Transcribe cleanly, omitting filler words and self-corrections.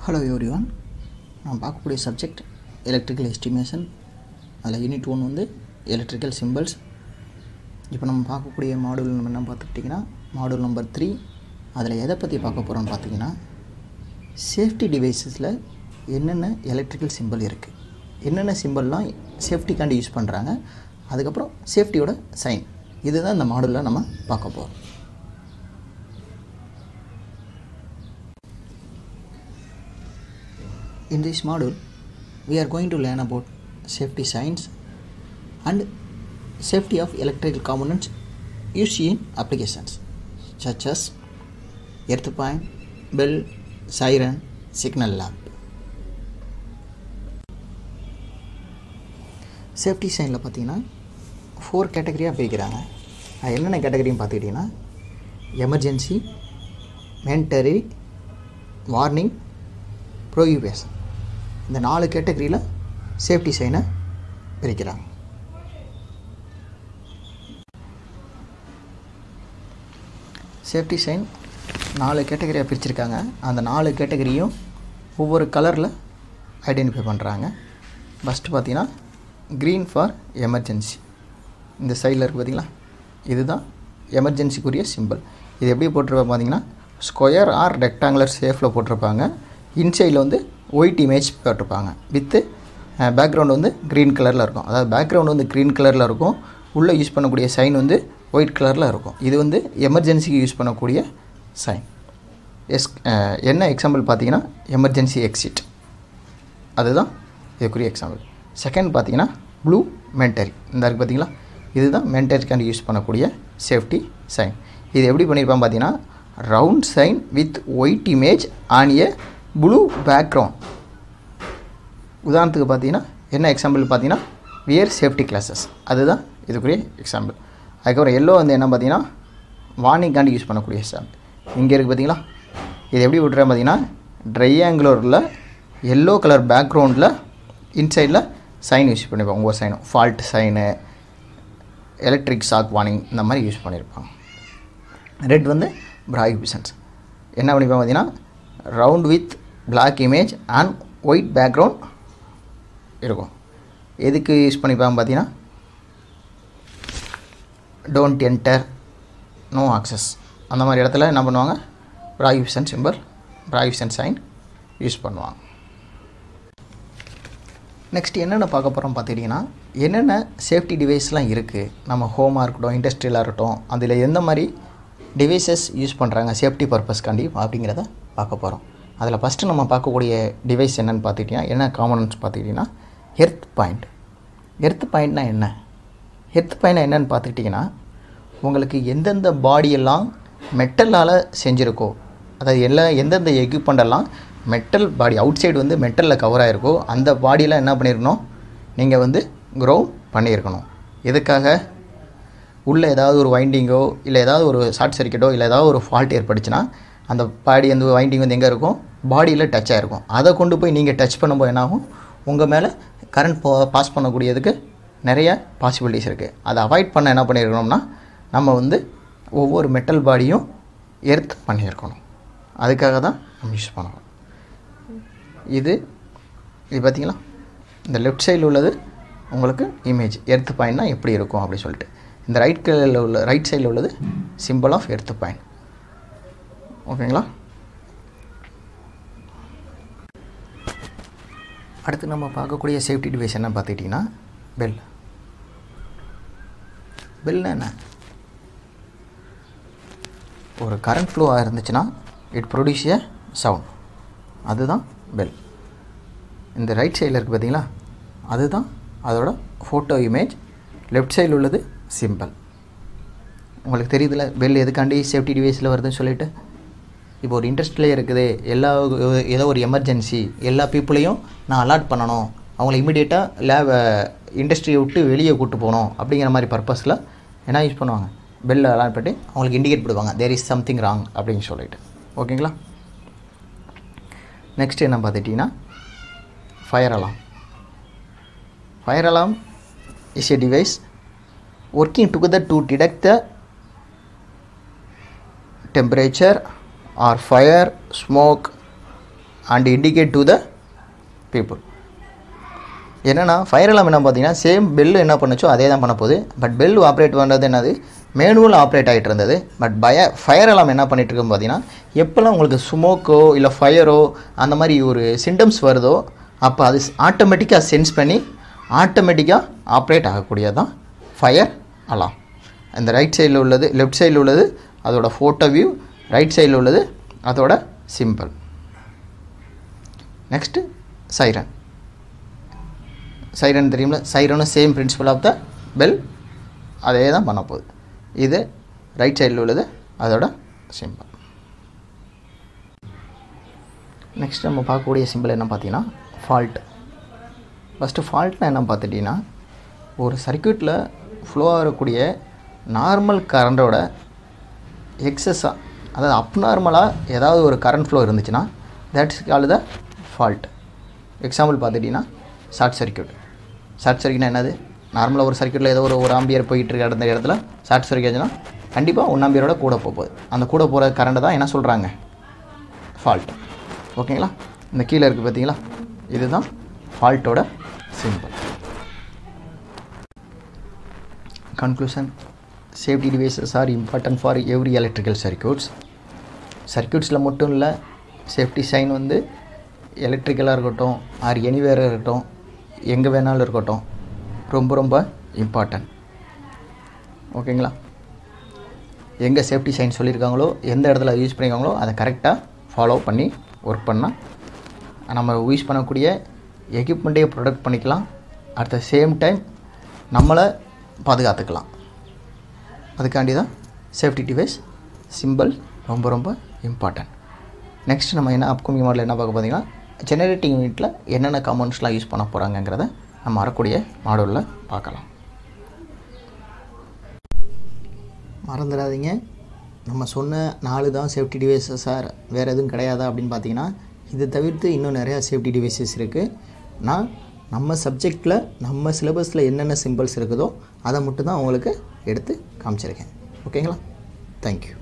Hello everyone. நான் பார்க்கக்கூடிய subject electrical estimation. அதில் யூனிட் 1 வந்து எலக்ட்ரிக்கல் சிம்பிள்ஸ். இப்போ நம்ம பார்க்கக்கூடிய மாடல் நம்ம என்ன பார்த்துக்கிட்டிங்கன்னா மாடல் நம்பர் 3. அதில் எதை பற்றி பார்க்க போகிறோம்னு பார்த்தீங்கன்னா சேஃப்டி டிவைஸஸில் என்னென்ன எலக்ட்ரிக்கல் சிம்பிள் இருக்குது, என்னென்ன சிம்பிள்லாம் சேஃப்டிக்காண்டி யூஸ் பண்ணுறாங்க, அதுக்கப்புறம் சேஃப்டியோட சைன். இதுதான் இந்த மாடலில் நம்ம பார்க்க போகிறோம். In this module, we are going to learn about safety signs and safety of electrical components used in applications such as earth point, bell, siren, signal lamp. Safety சைனில் பார்த்தீங்கன்னா 4 கேட்டகரியாக பிரிக்கிறாங்க. அது என்னென்ன கேட்டகரின்னு பார்த்துக்கிட்டிங்கன்னா எமர்ஜென்சி, மேண்டரி, வார்னிங், ப்ரோஹிபிஷன். இந்த 4 கேட்டகரியில் safety சைனை பிரிக்கிறாங்க. சேஃப்டி சைன் 4 கேட்டகரியாக பிரிச்சிருக்காங்க. அந்த 4 கேட்டகரியும் ஒவ்வொரு கலரில் ஐடென்டிஃபை பண்ணுறாங்க. ஃபஸ்ட்டு பார்த்தீங்கன்னா க்ரீன் ஃபார் எமர்ஜென்சி. இந்த சைடில் இருக்குது பார்த்தீங்களா, இதுதான் எமர்ஜென்சிக்குரிய சிம்பிள். இது எப்படி போட்டிருப்பாங்க பார்த்தீங்கன்னா ஸ்கொயர் ஆர் ரெக்டாங்குலர் ஷேப்பில் போட்டிருப்பாங்க. இன்சைடில் வந்து ஒயிட் இமேஜ் போட்டிருப்பாங்க. வித்து பேக்ரவுண்ட் வந்து க்ரீன் கலரில் இருக்கும். அதாவது பேக்ரவுண்ட் வந்து க்ரீன் கலரில் இருக்கும், உள்ளே யூஸ் பண்ணக்கூடிய சைன் வந்து ஒயிட் கலரில் இருக்கும். இது வந்து எமர்ஜென்சிக்கு யூஸ் பண்ணக்கூடிய சைன். என்ன எக்ஸாம்பிள் பார்த்தீங்கன்னா எமர்ஜென்சி எக்ஸிட், அதுதான் இதுக்குரிய எக்ஸாம்பிள். செகண்ட் பார்த்தீங்கன்னா ப்ளூ மென்டரி. இந்த இருக்குது பார்த்தீங்களா, இதுதான் மென்டரிக்காண்டி யூஸ் பண்ணக்கூடிய சேஃப்டி சைன். இது எப்படி பண்ணியிருப்பாங்க பார்த்தீங்கன்னா round sign with white image on a blue background. உதாரணத்துக்கு பார்த்தீங்கன்னா என்ன எக்ஸாம்பிள் பார்த்தீங்கன்னா வியர் சேஃப்டி கிளாஸஸ், அதுதான் இதுக்குரிய எக்ஸாம்பிள். அதுக்கப்புறம் எல்லோ வந்து என்ன பார்த்தீங்கன்னா வார்னிங்காண்டி யூஸ் பண்ணக்கூடிய எக்ஸாம்பிள். இங்கே இருக்குது பார்த்தீங்களா, இது எப்படி விட்டுறேன் பார்த்தீங்கன்னா ட்ரையாங்குலரில் எல்லோ கலர் பேக்ரவுண்டில் இன்சைடில் சைன் யூஸ் பண்ணியிருப்பாங்க. ஒவ்வொரு சைனும் fault sign, electric shock warning, இந்த மாதிரி யூஸ் பண்ணியிருப்பாங்க. ரெட் வந்து ப்ராஹிபிஷன்ஸ். என்ன பண்ணியிருப்பாங்க பார்த்தீங்கன்னா round with black image and white background இருக்கும். எதுக்கு யூஸ் பண்ணிப்பாங்க பார்த்தீங்கன்னா டோன்ட் என்டர், நோ ஆக்சஸ், அந்த மாதிரி இடத்துல என்ன பண்ணுவாங்க prohibition symbol, prohibition sign use பண்ணுவாங்க. நெக்ஸ்ட் என்னென்ன பார்க்க போகிறோம் பார்த்துக்கிட்டிங்கன்னா என்னென்ன சேஃப்டி டிவைஸ்லாம் இருக்குது நம்ம ஹோமாக இருக்கட்டும், இண்டஸ்ட்ரியலாக இருக்கட்டும், அதில் எந்த மாதிரி டிவைசஸ் யூஸ் பண்ணுறாங்க சேஃப்டி பர்பஸ்க்காண்டி அப்படிங்கிறத பார்க்க போகிறோம். அதில் ஃபஸ்ட்டு நம்ம பார்க்கக்கூடிய டிவைஸ் என்னென்னு பார்த்துக்கிட்டிங்கன்னா என்ன காம்பனன்ட்ஸ் பார்த்துக்கிட்டிங்கன்னா எர்த் பாயிண்ட். எர்த் பாயிண்ட்னா என்ன? எர்த் பாயிண்ட் என்னென்னு பார்த்துக்கிட்டிங்கன்னா உங்களுக்கு எந்தெந்த பாடியெல்லாம் மெட்டலால் செஞ்சுருக்கோ, அதாவது எந்தெந்த எக்யூப்மெண்டெல்லாம் மெட்டல் பாடி அவுட் சைடு வந்து மெட்டலில் கவர் ஆகிருக்கோ அந்த பாடியெலாம் என்ன பண்ணியிருக்கணும் நீங்கள் வந்து க்ரௌண்ட் பண்ணியிருக்கணும். எதுக்காக? உள்ளே ஏதாவது ஒரு வைண்டிங்கோ இல்லை ஏதாவது ஒரு ஷார்ட் சர்க்கியூட்டோ இல்லை ஏதாவது ஒரு ஃபால்ட் ஏற்பட்டுச்சுன்னா அந்த பாடி அந்த வைண்டிங் வந்து எங்கே இருக்கும், பாடியில் டச் ஆகிருக்கும். அதை கொண்டு போய் நீங்கள் டச் பண்ணும்போது என்னாகும், உங்கள் மேலே கரண்ட் பாஸ் பண்ணக்கூடியதுக்கு நிறைய பாசிபிலிட்டிஸ் இருக்குது. அதை அவாய்ட் பண்ண என்ன பண்ணியிருக்கணும்னா நம்ம வந்து ஒவ்வொரு மெட்டல் பாடியும் எர்த் பண்ணியிருக்கணும். அதுக்காக தான் நம்ம யூஸ் பண்ணணும். இது பார்த்திங்களா, இந்த லெஃப்ட் சைடில் உள்ளது உங்களுக்கு இமேஜ் எர்த் பாயிண்ட்னா எப்படி இருக்கும் அப்படின்னு சொல்லிட்டு. இந்த ரைட் சைடில் உள்ளது சிம்பிள் ஆஃப் எர்த் பாயிண்ட். ஓகேங்களா? அடுத்து நம்ம பார்க்கக்கூடிய சேஃப்டி டிவைஸ் என்ன பார்த்துக்கிட்டிங்கன்னா பெல். பெல்னா என்ன? ஒரு கரண்ட் ஃப்ளோவாக இருந்துச்சுன்னா இட் ப்ரொடியூஸ் ஏ சவுண்ட், அதுதான் பெல். இந்த ரைட் சைடில் இருக்குது பார்த்தீங்களா, அதுதான் அதோட ஃபோட்டோ இமேஜ். லெஃப்ட் சைடில் உள்ளது சிம்பிள். உங்களுக்கு தெரியுதுல பெல் எதுக்காண்டி சேஃப்டி டிவைஸில் வருதுன்னு சொல்லிட்டு. இப்போ ஒரு இண்டஸ்ட்ரியிலே இருக்குது, ஏதோ ஒரு எமர்ஜென்சி, எல்லா பீப்புளையும் நான் அலாட் பண்ணணும், அவங்கள இமீடியட்டாக இண்டஸ்ட்ரியை விட்டு வெளியே கூப்பிட்டு போகணும் அப்படிங்கிற மாதிரி பர்பஸில் என்ன யூஸ் பண்ணுவாங்க, பெல்லை அலாட் பண்ணி அவங்களுக்கு இண்டிகேட் பண்ணுவாங்க தேர் இஸ் சம்திங் ராங் அப்படின்னு சொல்லிட்டு. ஓகேங்களா? நெக்ஸ்ட் என்ன பார்த்துட்டிங்கன்னா fire alarm. Fire alarm is a device working together to detect the temperature or fire, smoke and indicate to the people. என்னென்னா ஃபயர் அலாம் என்ன பார்த்தீங்கன்னா சேம் பெல் என்ன பண்ணுச்சோ அதே தான் பண்ண போகுது. பட் பெல் ஆப்ரேட் பண்ணுறது என்னது மேனுவல் ஆப்ரேட் ஆகிட்டு இருந்தது. பட் ஃபயர் அலாம் என்ன பண்ணிகிட்டு இருக்குன்னு பார்த்தீங்கன்னா எப்போல்லாம் உங்களுக்கு ஸ்மோக்கோ இல்லை ஃபயரோ அந்த மாதிரி ஒரு சிம்டம்ஸ் வருதோ அப்போ அது ஆட்டோமேட்டிக்காக சென்ஸ் பண்ணி ஆட்டோமேட்டிக்காக ஆப்ரேட் ஆகக்கூடியது தான் ஃபயர் அலாம். இந்த ரைட் சைடில் உள்ளது லெஃப்ட் சைடில் உள்ளது அதோட ஃபோட்டோ வியூ, ரைட் சைடில் உள்ளது அதோட சிம்பிள். Next siren. சைரன் தெரியும்ல, சைரனும் same principle of the bell அதே தான் பண்ண போகுது. இது ரைட் சைடில் உள்ளது அதோட சிம்பிள். நெக்ஸ்ட் நம்ம பார்க்கக்கூடிய சிம்பிள் என்ன பார்த்தீங்கன்னா ஃபால்ட். ஃபஸ்ட்டு ஃபால்ட்னா என்ன பார்த்துட்டிங்கன்னா ஒரு சர்க்யூட்டில் ஃப்ளோ ஆகக்கூடிய நார்மல் கரண்டோட எக்ஸஸாக அதாவது அப்நார்மலாக ஏதாவது ஒரு கரண்ட் ஃப்ளோ இருந்துச்சுன்னா that's called the fault. Example பார்த்துட்டிங்கன்னா ஷார்ட் சர்க்யூட். ஷார்ட் சர்க்யூட்னா என்னது, நார்மலாக ஒரு சர்க்யூட்டில் ஏதோ ஒரு ஆம்பியர் போயிட்டு இருக்க அந்த இடத்துல ஷார்ட் சர்க்யூட் ஆச்சுன்னா கண்டிப்பாக 1 ஆம்பியரோட கூட போகுது. அந்த கூட போகிற கரண்ட்டை தான் என்ன சொல்கிறாங்க ஃபால்ட். ஓகேங்களா, இந்த கீழே இருக்குது பார்த்தீங்களா, இதுதான் ஃபால்ட்டோட symbol. Conclusion, safety devices are important for every electrical circuits. சர்க்யூட்ஸில் மட்டும் இல்லை, சேஃப்டி சைன் வந்து எலக்ட்ரிக்கலாக இருக்கட்டும் ஆர் எனிவேராக இருக்கட்டும் எங்கே வேணாலும் இருக்கட்டும் ரொம்ப ரொம்ப இம்பார்ட்டன்ட். ஓகேங்களா, எங்கே சேஃப்டி சைன் சொல்லியிருக்காங்களோ எந்த இடத்துல யூஸ் பண்ணியிருக்காங்களோ அதை கரெக்டாக ஃபாலோ பண்ணி ஒர்க் பண்ணால் நம்ம யூஸ் பண்ணக்கூடிய எக்யூப்மெண்ட்டே ப்ரொடக்ட் பண்ணிக்கலாம். அட் த சேம் டைம் நம்மளை பாதுகாத்துக்கலாம். அதுக்காண்டி தான் சேஃப்டி டிவைஸ் சிம்பிள் ரொம்ப ரொம்ப இம்பார்ட்டன்ட். நெக்ஸ்ட் நம்ம என்ன அப்கமிங் மாடல் என்ன பார்க்க பார்த்தீங்கன்னா ஜெனரேட்டிங் யூனிட்டில் என்னென்ன காம்பவுண்ட்ஸ்லாம் யூஸ் பண்ண போகிறாங்கங்கிறத நம்ம வரக்கூடிய மாடலில் பார்க்கலாம். மறந்துடாதீங்க, நம்ம சொன்ன 4 தான் சேஃப்டி டிவைஸஸ் சார், வேறு எதுவும் கிடையாதா அப்படின்னு பார்த்தீங்கன்னா இதை தவிர்த்து இன்னும் நிறையா சேஃப்டி டிவைசஸ் இருக்குது. நான் நம்ம சப்ஜெக்டில் நம்ம சிலபஸில் என்னென்ன சிம்பிள்ஸ் இருக்குதோ அதை மட்டும் தான் உங்களுக்கு எடுத்து காமிச்சிருக்கேன். ஓகேங்களா, தேங்க்யூ.